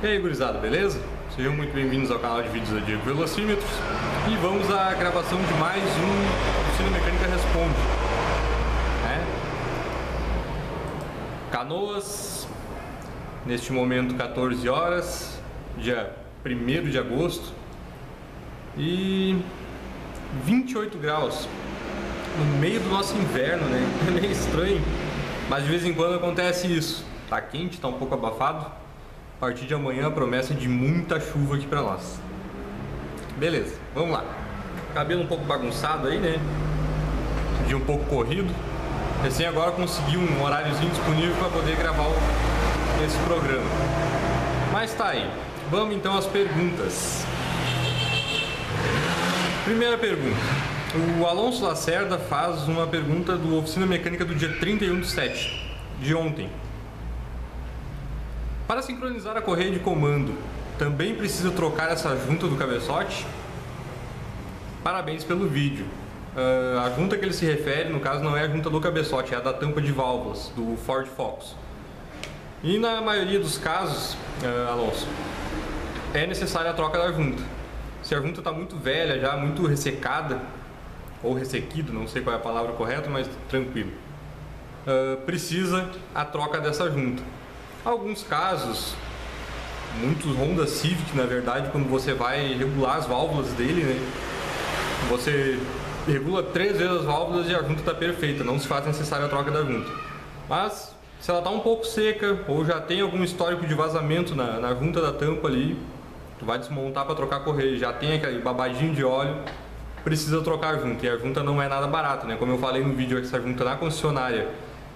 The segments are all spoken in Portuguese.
E aí, gurizada, beleza? Sejam muito bem-vindos ao canal de vídeos da Diego Velocímetros e vamos à gravação de mais um Oficina Mecânica Responde, né? Canoas, neste momento 14 horas, dia 1º de agosto e 28 graus, no meio do nosso inverno, né? É meio estranho, mas de vez em quando acontece isso. Tá quente, tá um pouco abafado. A partir de amanhã a promessa é de muita chuva aqui pra nós. Beleza, vamos lá. Cabelo um pouco bagunçado aí, né? Dia um pouco corrido. Recém agora consegui um horáriozinho disponível para poder gravar esse programa. Mas tá aí. Vamos então às perguntas. Primeira pergunta. O Alonso Lacerda faz uma pergunta do Oficina Mecânica do dia 31/7, de ontem. Para sincronizar a correia de comando, também precisa trocar essa junta do cabeçote? Parabéns pelo vídeo. A junta que ele se refere, no caso, não é a junta do cabeçote, é a da tampa de válvulas do Ford Focus. E na maioria dos casos, Alonso, é necessária a troca da junta. Se a junta está muito velha, já muito ressecada, ou ressequida, não sei qual é a palavra correta, mas tranquilo, precisa a troca dessa junta. Alguns casos, muitos Honda Civic, na verdade, quando você vai regular as válvulas dele, né, você regula 3 vezes as válvulas e a junta está perfeita, não se faz necessária a troca da junta. Mas se ela está um pouco seca ou já tem algum histórico de vazamento na junta da tampa ali, tu vai desmontar para trocar a correia, já tem aquele babadinho de óleo, precisa trocar a junta. E a junta não é nada barata, né? Como eu falei no vídeo, essa junta na concessionária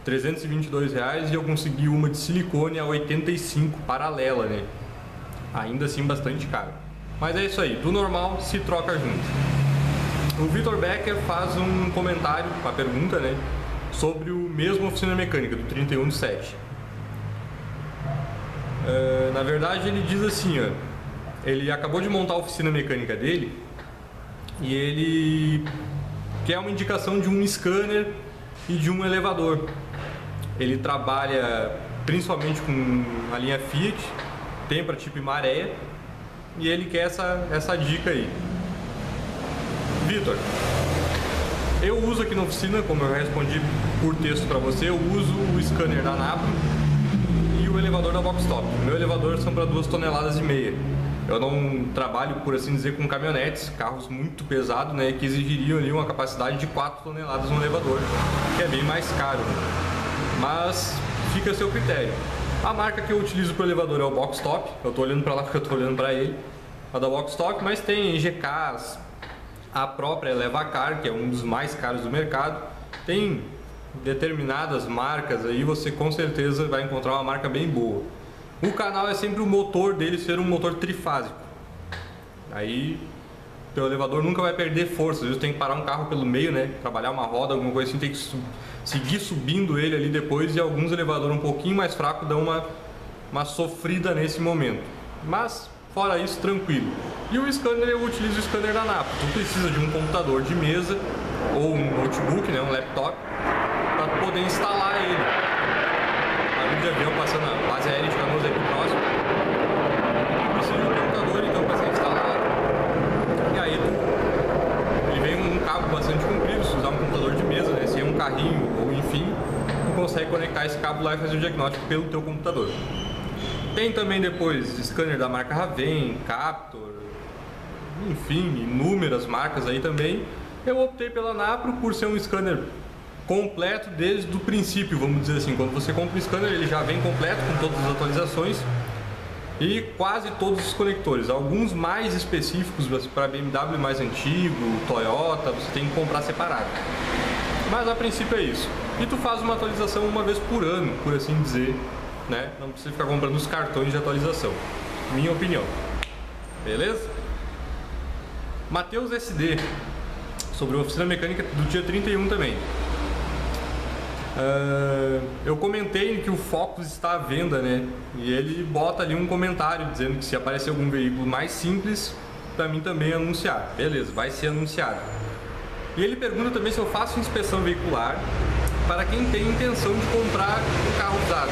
R$322 e eu consegui uma de silicone a 85 paralela, né? Ainda assim bastante caro. Mas é isso aí, do normal se troca junto. O Vitor Becker faz um comentário, uma pergunta, né? Sobre o mesmo Oficina Mecânica, do 31/7. Na verdade ele diz assim, ó, ele acabou de montar a oficina mecânica dele e ele quer uma indicação de um scanner e de um elevador. Ele trabalha principalmente com a linha Fiat, tem para tipo maré, e ele quer essa dica aí. Vitor, eu uso aqui na oficina, como eu respondi por texto para você, eu uso o scanner da Napro e o elevador da Boxstop. O meu elevador são para 2,5 toneladas. Eu não trabalho, por assim dizer, com caminhonetes, carros muito pesados, né, que exigiriam ali uma capacidade de 4 toneladas no elevador, que é bem mais caro, né? Mas fica a seu critério. A marca que eu utilizo para o elevador é o Boxstop. Eu estou olhando para lá porque eu estou olhando para ele, a da Boxstop, mas tem GKs, a própria Elevacar, que é um dos mais caros do mercado. Tem determinadas marcas aí, você com certeza vai encontrar uma marca bem boa. O canal é sempre o motor dele ser um motor trifásico. Aí teu elevador nunca vai perder força. Às vezes tem que parar um carro pelo meio, né? Trabalhar uma roda, alguma coisa assim, tem que seguir subindo ele ali depois, e alguns elevadores um pouquinho mais fracos dão uma sofrida nesse momento. Mas fora isso, tranquilo. E o scanner, eu utilizo o scanner da Napro. Tu precisa de um computador de mesa ou um notebook, né? Um laptop, para poder instalar ele. Barulho de avião passando na base aérea de Canoas aqui próximo. Precisa de um computador então para ser instalado. E aí ele vem um cabo bastante comprido, se usar um computador de mesa, né? Se é um carrinho ou enfim, tu consegue conectar esse cabo lá e fazer o diagnóstico pelo teu computador. Tem também depois scanner da marca Raven, Captor, enfim, inúmeras marcas aí também. Eu optei pela Napro por ser um scanner completo desde o princípio, vamos dizer assim. Quando você compra o scanner, ele já vem completo com todas as atualizações e quase todos os conectores. Alguns mais específicos para BMW mais antigo, Toyota, você tem que comprar separado. Mas a princípio é isso. E tu faz uma atualização uma vez por ano, por assim dizer, né? Não precisa ficar comprando os cartões de atualização. Minha opinião. Beleza? Matheus SD, sobre a oficina mecânica do dia 31 também. Eu comentei que o Focus está à venda, né? E ele bota ali um comentário dizendo que se aparecer algum veículo mais simples, para mim também anunciar. Beleza, vai ser anunciado. E ele pergunta também se eu faço inspeção veicular para quem tem intenção de comprar um carro usado.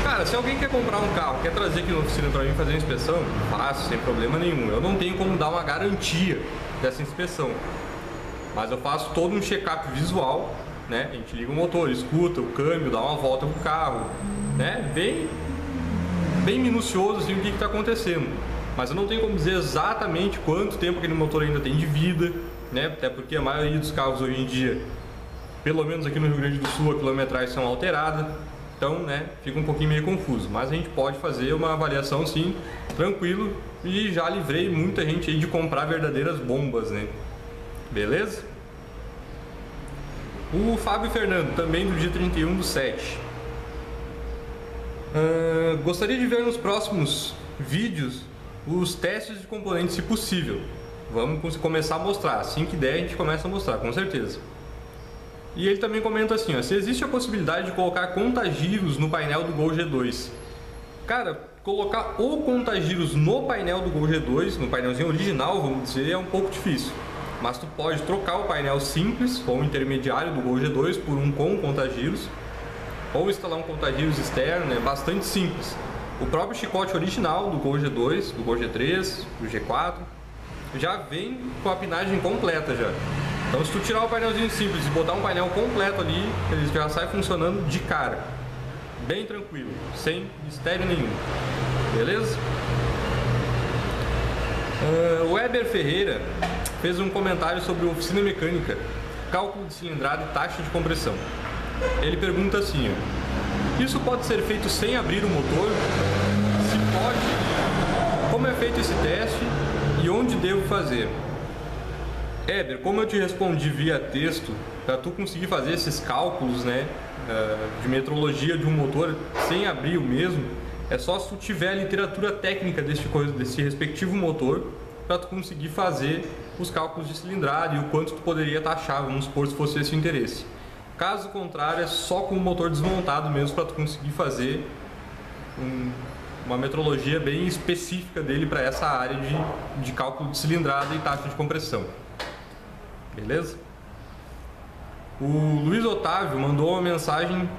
Cara, se alguém quer comprar um carro, quer trazer aqui na oficina para mim fazer uma inspeção, faço, sem problema nenhum. Eu não tenho como dar uma garantia dessa inspeção, mas eu faço todo um check-up visual, né? A gente liga o motor, escuta o câmbio, dá uma volta com o carro, né? Bem minucioso assim o que está acontecendo. Mas eu não tenho como dizer exatamente quanto tempo aquele motor ainda tem de vida, né? Até porque a maioria dos carros hoje em dia, pelo menos aqui no Rio Grande do Sul, a quilometragem são alteradas. Então, né, fica um pouquinho meio confuso, mas a gente pode fazer uma avaliação sim, tranquilo, e já livrei muita gente aí de comprar verdadeiras bombas, né? Beleza? O Fábio Fernando, também do dia 31/7. Gostaria de ver nos próximos vídeos os testes de componentes, se possível. Vamos começar a mostrar, assim que der a gente começa a mostrar, com certeza. E ele também comenta assim, ó, se existe a possibilidade de colocar contagiros no painel do Gol G2. Cara, colocar o contagiros no painel do Gol G2, no painelzinho original, vamos dizer, é um pouco difícil. Mas tu pode trocar o painel simples, ou intermediário do Gol G2, por um com contagiros, ou instalar um contagiros externo, é bastante simples. O próprio chicote original do Gol G2, do Gol G3, do G4, já vem com a pinagem completa já. Então se tu tirar o painelzinho simples e botar um painel completo ali, ele já sai funcionando de cara. Bem tranquilo, sem mistério nenhum. Beleza? O Weber Ferreira fez um comentário sobre oficina mecânica, cálculo de cilindrada e taxa de compressão. Ele pergunta assim, ó, isso pode ser feito sem abrir o motor? Se pode, como é feito esse teste e onde devo fazer? Éber, como eu te respondi via texto, para tu conseguir fazer esses cálculos, né, de metrologia de um motor sem abrir o mesmo, é só se tu tiver a literatura técnica desse respectivo motor, para tu conseguir fazer os cálculos de cilindrada e o quanto tu poderia taxar, vamos supor, se fosse esse o interesse. Caso contrário, é só com o motor desmontado mesmo para tu conseguir fazer uma metrologia bem específica dele para essa área de cálculo de cilindrada e taxa de compressão. Beleza? O Luiz Otávio mandou uma mensagem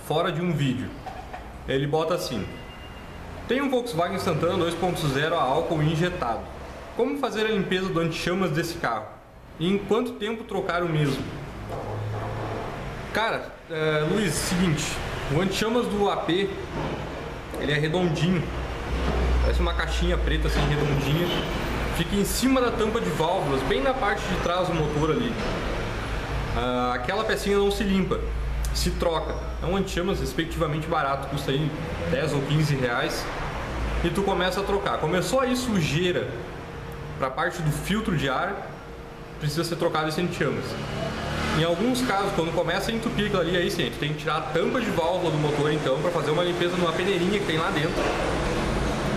fora de um vídeo. Ele bota assim: tem um Volkswagen Santana 2.0 a álcool injetado. Como fazer a limpeza do anti-chamas desse carro? E em quanto tempo trocar o mesmo? Cara, Luiz, seguinte, o anti-chamas do AP, ele é redondinho, parece uma caixinha preta assim, redondinha. Fica em cima da tampa de válvulas, bem na parte de trás do motor ali. Aquela pecinha não se limpa, se troca. É um anti-chamas respectivamente barato, custa aí 10 ou 15 reais. E tu começa a trocar. Começou aí sujeira para a parte do filtro de ar, precisa ser trocado esse anti-chamas. Em alguns casos, quando começa a entupir aquilo ali, aí sim, tu tem que tirar a tampa de válvula do motor então, para fazer uma limpeza numa peneirinha que tem lá dentro,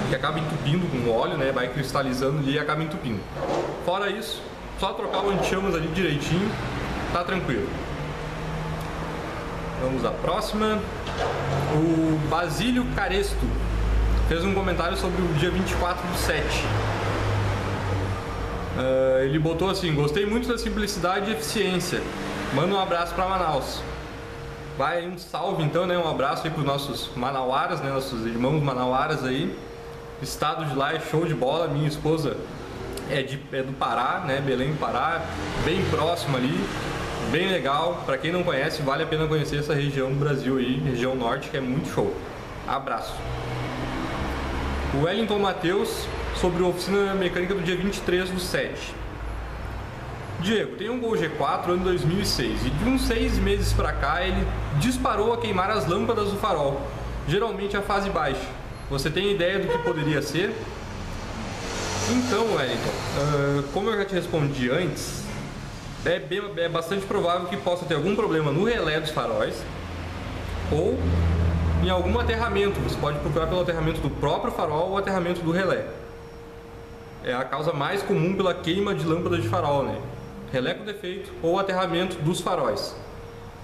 que acaba entupindo com óleo, né? Vai cristalizando ali e acaba entupindo. Fora isso, só trocar o anti-chamas ali direitinho, tá tranquilo. Vamos à próxima. O Basílio Caresto fez um comentário sobre o dia 24/7. Ele botou assim: gostei muito da simplicidade e eficiência. Manda um abraço para Manaus. Vai um salve então, né? Um abraço aí para os nossos manauaras, né? Nossos irmãos manauaras aí. Estado de lá é show de bola. Minha esposa é do Pará, né? Belém do Pará, bem próximo ali, bem legal. Para quem não conhece, vale a pena conhecer essa região do Brasil aí, região norte, que é muito show. Abraço. O Wellington Matheus sobre a oficina mecânica do dia 23/7. Diego, tem um Gol G4 ano 2006 e de uns 6 meses para cá ele disparou a queimar as lâmpadas do farol, geralmente a fase baixa. Você tem ideia do que poderia ser? Então, Wellington, como eu já te respondi antes, é bastante provável que possa ter algum problema no relé dos faróis ou em algum aterramento. Você pode procurar pelo aterramento do próprio farol ou aterramento do relé. É a causa mais comum pela queima de lâmpadas de farol, né? Relé com defeito ou aterramento dos faróis.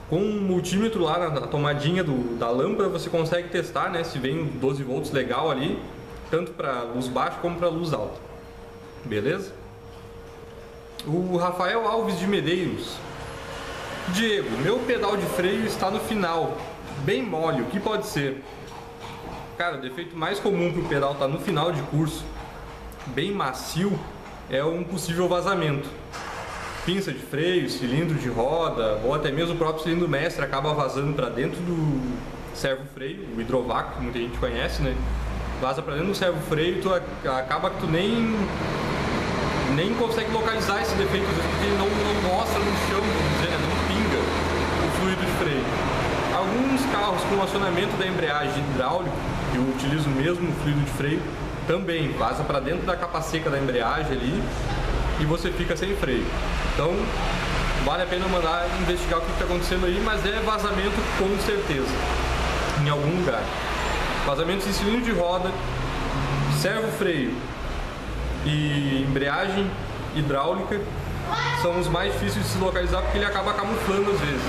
Com um multímetro lá na tomadinha da lâmpada você consegue testar, né, se vem 12 volts legal ali, tanto para luz baixa como para luz alta. Beleza? O Rafael Alves de Medeiros: Diego, meu pedal de freio está no final, bem mole, o que pode ser? Cara, o defeito mais comum para o pedal estar no final de curso, bem macio, é um possível vazamento. Pinça de freio, cilindro de roda, ou até mesmo o próprio cilindro mestre acaba vazando para dentro do servo-freio, o hidrovácuo, que muita gente conhece, né? Vaza para dentro do servo-freio e tu acaba que tu nem consegue localizar esse defeito, porque ele não mostra no chão, vamos dizer, né? Não pinga o fluido de freio. Alguns carros com acionamento da embreagem hidráulico, que utilizam o mesmo fluido de freio, também vaza para dentro da capa seca da embreagem ali e você fica sem freio. Então vale a pena mandar investigar o que está acontecendo aí, mas é vazamento com certeza, em algum lugar. Vazamentos em cilindro de roda, servo-freio e embreagem hidráulica são os mais difíceis de se localizar porque ele acaba camuflando às vezes.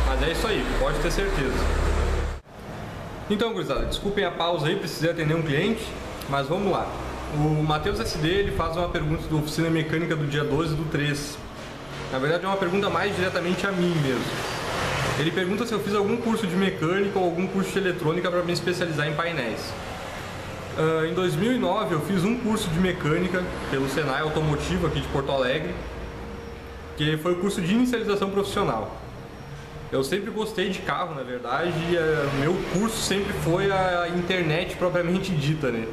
Mas é isso aí, pode ter certeza. Então, gurizada, desculpem a pausa aí, precisei atender um cliente, mas vamos lá. O Matheus SD, ele faz uma pergunta do Oficina Mecânica do dia 12/3. Na verdade é uma pergunta mais diretamente a mim mesmo. Ele pergunta se eu fiz algum curso de mecânica ou algum curso de eletrônica para me especializar em painéis. Em 2009 eu fiz um curso de mecânica pelo Senai Automotivo aqui de Porto Alegre, que foi o curso de inicialização profissional. Eu sempre gostei de carro, na verdade, e meu curso sempre foi a internet propriamente dita, né?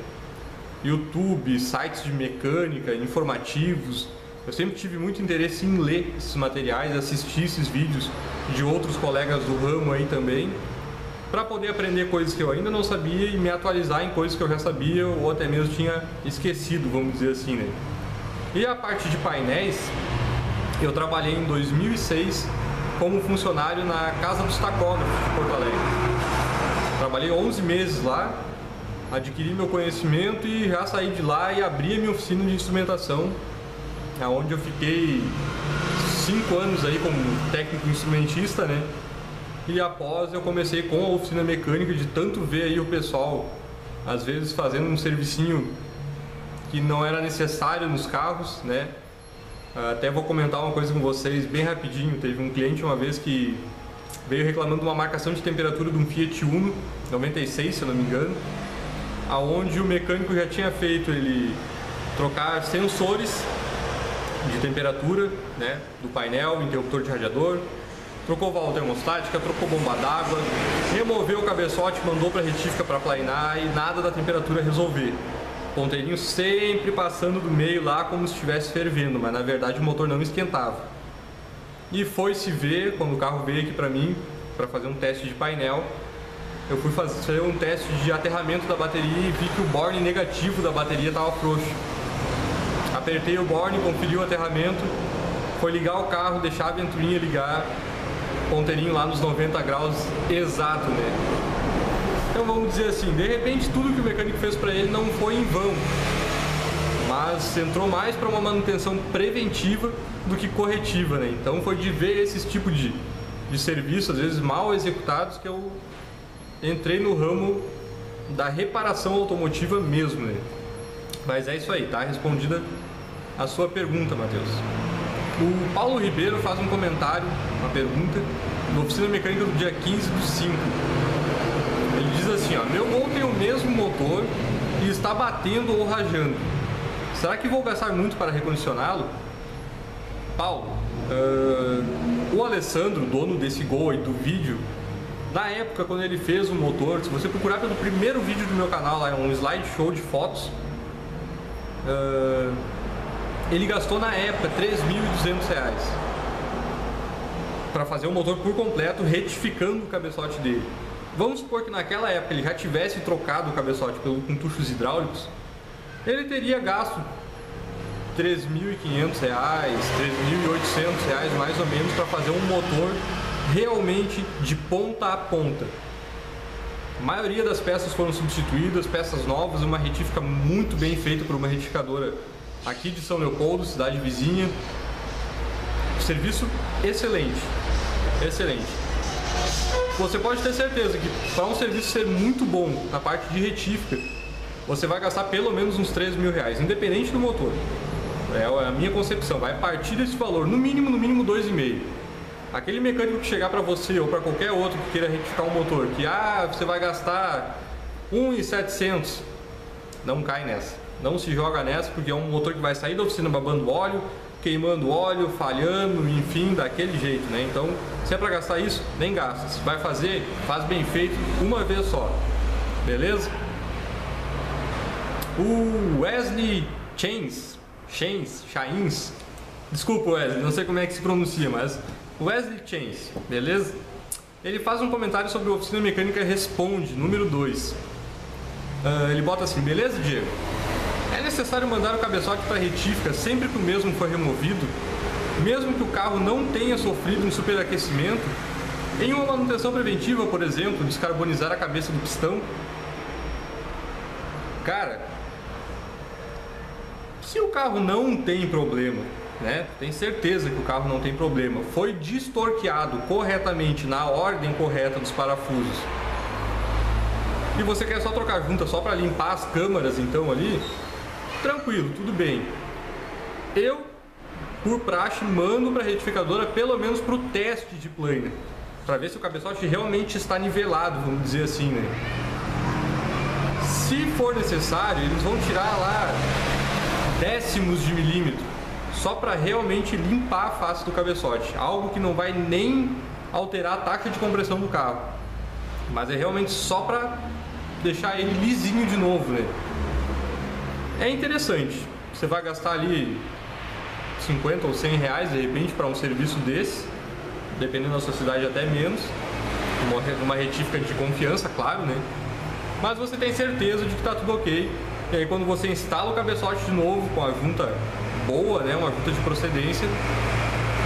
YouTube, sites de mecânica, informativos. Eu sempre tive muito interesse em ler esses materiais, assistir esses vídeos de outros colegas do ramo aí também, para poder aprender coisas que eu ainda não sabia e me atualizar em coisas que eu já sabia ou até mesmo tinha esquecido, vamos dizer assim, né? E a parte de painéis, eu trabalhei em 2006 como funcionário na Casa dos Tacógrafos de Porto Alegre. Trabalhei 11 meses lá, adquiri meu conhecimento e já saí de lá e abri a minha oficina de instrumentação, onde eu fiquei 5 anos aí como técnico instrumentista, né? E após eu comecei com a oficina mecânica, de tanto ver aí o pessoal às vezes fazendo um servicinho que não era necessário nos carros, né? Até vou comentar uma coisa com vocês bem rapidinho. Teve um cliente uma vez que veio reclamando de uma marcação de temperatura de um Fiat Uno 96, se eu não me engano, aonde o mecânico já tinha feito ele trocar sensores de temperatura, né, do painel, interruptor de radiador, trocou válvula termostática, trocou bomba d'água, removeu o cabeçote, mandou para a retífica para planar e nada da temperatura resolver. Ponteirinho sempre passando do meio lá como se estivesse fervendo, mas na verdade o motor não esquentava. E foi se ver, quando o carro veio aqui para mim, para fazer um teste de painel, eu fui fazer um teste de aterramento da bateria e vi que o borne negativo da bateria estava frouxo. Apertei o borne, conferi o aterramento, foi ligar o carro, deixar a ventoinha ligar, ponteirinho lá nos 90 graus exato, né? Então vamos dizer assim, de repente tudo que o mecânico fez para ele não foi em vão, mas entrou mais para uma manutenção preventiva do que corretiva, né? Então foi de ver esses tipos de serviço, às vezes mal executados, que eu entrei no ramo da reparação automotiva mesmo, né? Mas é isso aí, tá respondida a sua pergunta, Matheus. O Paulo Ribeiro faz um comentário, uma pergunta, na oficina mecânica do dia 15/5. Ele diz assim, ó, meu Gol tem o mesmo motor e está batendo ou rajando. Será que vou gastar muito para recondicioná-lo? Paulo, o Alessandro, dono desse Gol aí do vídeo, na época quando ele fez o motor, se você procurar pelo primeiro vídeo do meu canal, lá é um slideshow de fotos, ele gastou na época R$3.200 para fazer o motor por completo, retificando o cabeçote dele. Vamos supor que naquela época ele já tivesse trocado o cabeçote com tuchos hidráulicos, ele teria gasto R$3.500, R$3.800 mais ou menos para fazer um motor realmente de ponta a ponta. A maioria das peças foram substituídas, peças novas, uma retífica muito bem feita por uma retificadora aqui de São Leopoldo, cidade vizinha. Serviço excelente, excelente. Você pode ter certeza que para um serviço ser muito bom na parte de retífica, você vai gastar pelo menos uns R$3.000, independente do motor. É a minha concepção, vai partir desse valor, no mínimo 2,5. Aquele mecânico que chegar para você ou para qualquer outro que queira retificar um motor, que você vai gastar 1.700, não cai nessa, não se joga nessa, porque é um motor que vai sair da oficina babando óleo, queimando óleo, falhando, enfim, daquele jeito, né? Então, se é para gastar isso, nem gasta. Se vai fazer, faz bem feito, uma vez só, beleza? O Wesley Chains, desculpa Wesley, não sei como é que se pronuncia, mas Wesley Chains, beleza? Ele faz um comentário sobre a Oficina Mecânica Responde, número 2. Ele bota assim: beleza, Diego? É necessário mandar o cabeçote para retífica sempre que o mesmo for removido, mesmo que o carro não tenha sofrido um superaquecimento? Em uma manutenção preventiva, por exemplo, descarbonizar a cabeça do pistão? Cara, se o carro não tem problema, né? Tem certeza que o carro não tem problema, foi destorqueado corretamente na ordem correta dos parafusos, e você quer só trocar junta só para limpar as câmaras, então ali, tranquilo, tudo bem. Eu, por praxe, mando para a retificadora pelo menos para o teste de planer, para ver se o cabeçote realmente está nivelado, vamos dizer assim, né? Se for necessário, eles vão tirar lá décimos de milímetro, só para realmente limpar a face do cabeçote, algo que não vai nem alterar a taxa de compressão do carro, mas é realmente só para deixar ele lisinho de novo, né? É interessante, você vai gastar ali 50 ou 100 reais de repente para um serviço desse, dependendo da sua cidade até menos, uma retífica de confiança, claro, né? Mas você tem certeza de que está tudo ok, e aí quando você instala o cabeçote de novo com a junta boa, né, uma junta de procedência,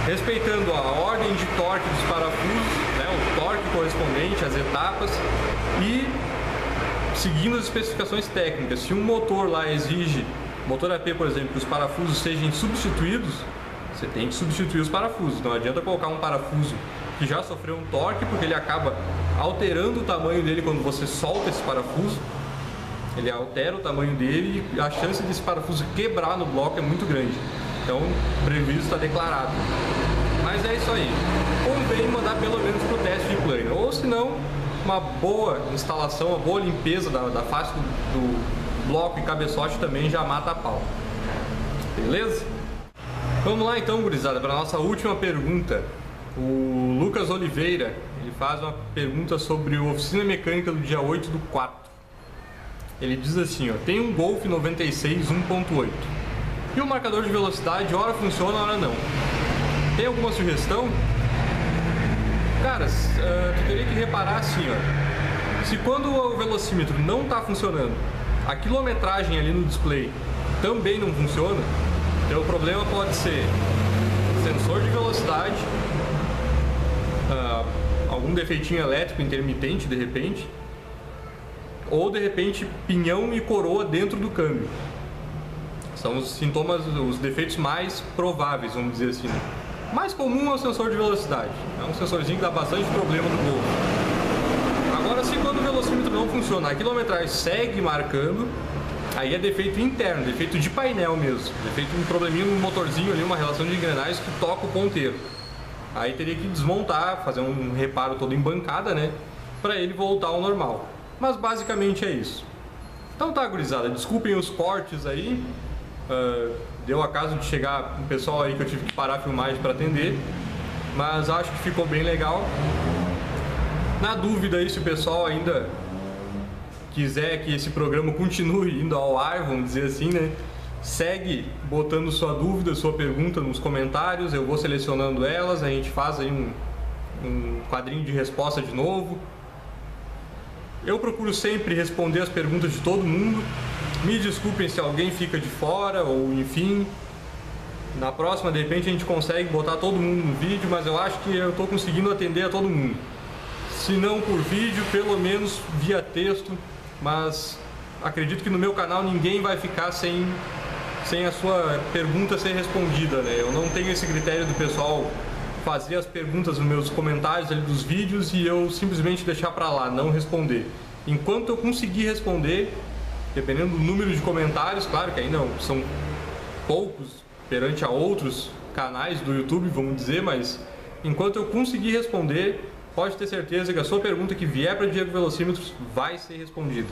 respeitando a ordem de torque dos parafusos, né, o torque correspondente, as etapas, e seguindo as especificações técnicas. Se um motor lá exige, motor AP, por exemplo, que os parafusos sejam substituídos, você tem que substituir os parafusos. Não adianta colocar um parafuso que já sofreu um torque, porque ele acaba alterando o tamanho dele quando você solta esse parafuso. Ele altera o tamanho dele e a chance desse parafuso quebrar no bloco é muito grande. Então, o prejuízo está declarado. Mas é isso aí. Convém mandar pelo menos para o teste de planer. Ou se não, uma boa instalação, uma boa limpeza da face do bloco e cabeçote também já mata a pau. Beleza? Vamos lá então, gurizada, para a nossa última pergunta. O Lucas Oliveira, ele faz uma pergunta sobre a oficina mecânica do dia 8/4. Ele diz assim, ó: tem um Golf 96 1.8 e o marcador de velocidade ora funciona, ora não. Tem alguma sugestão? Cara, tu teria que reparar assim, ó, se quando o velocímetro não está funcionando, a quilometragem ali no display também não funciona, então o problema pode ser sensor de velocidade, algum defeitinho elétrico intermitente de repente, ou de repente pinhão e coroa dentro do câmbio. São os sintomas, os defeitos mais prováveis, vamos dizer assim. O mais comum é o sensor de velocidade, é um sensorzinho que dá bastante problema no Golf. Agora, se quando o velocímetro não funciona, a quilometragem segue marcando, aí é defeito interno, defeito de painel mesmo, defeito, um probleminha no motorzinho ali, uma relação de engrenagens que toca o ponteiro. Aí teria que desmontar, fazer um reparo todo em bancada, né, para ele voltar ao normal. Mas basicamente é isso. Então tá, gurizada, desculpem os cortes aí, deu acaso de chegar um pessoal aí que eu tive que parar a filmagem para atender, mas acho que ficou bem legal. Na dúvida aí, se o pessoal ainda quiser que esse programa continue indo ao ar, vamos dizer assim, né, segue botando sua dúvida, sua pergunta nos comentários, eu vou selecionando elas, a gente faz aí um quadrinho de resposta de novo. Eu procuro sempre responder as perguntas de todo mundo. Me desculpem se alguém fica de fora, ou enfim, na próxima de repente a gente consegue botar todo mundo no vídeo, mas eu acho que eu estou conseguindo atender a todo mundo. Se não por vídeo, pelo menos via texto, mas acredito que no meu canal ninguém vai ficar sem a sua pergunta ser respondida, né? Eu não tenho esse critério do pessoal fazer as perguntas nos meus comentários ali dos vídeos e eu simplesmente deixar pra lá, não responder. Enquanto eu conseguir responder, dependendo do número de comentários, claro que ainda são poucos perante a outros canais do YouTube, vamos dizer, mas enquanto eu conseguir responder, pode ter certeza que a sua pergunta que vier para Diego Velocímetros vai ser respondida.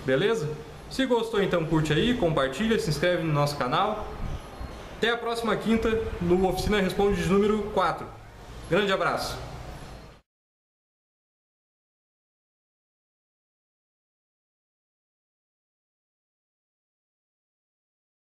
beleza? Se gostou, então curte aí, compartilha, se inscreve no nosso canal. Até a próxima quinta no Oficina Responde de número 4. Grande abraço!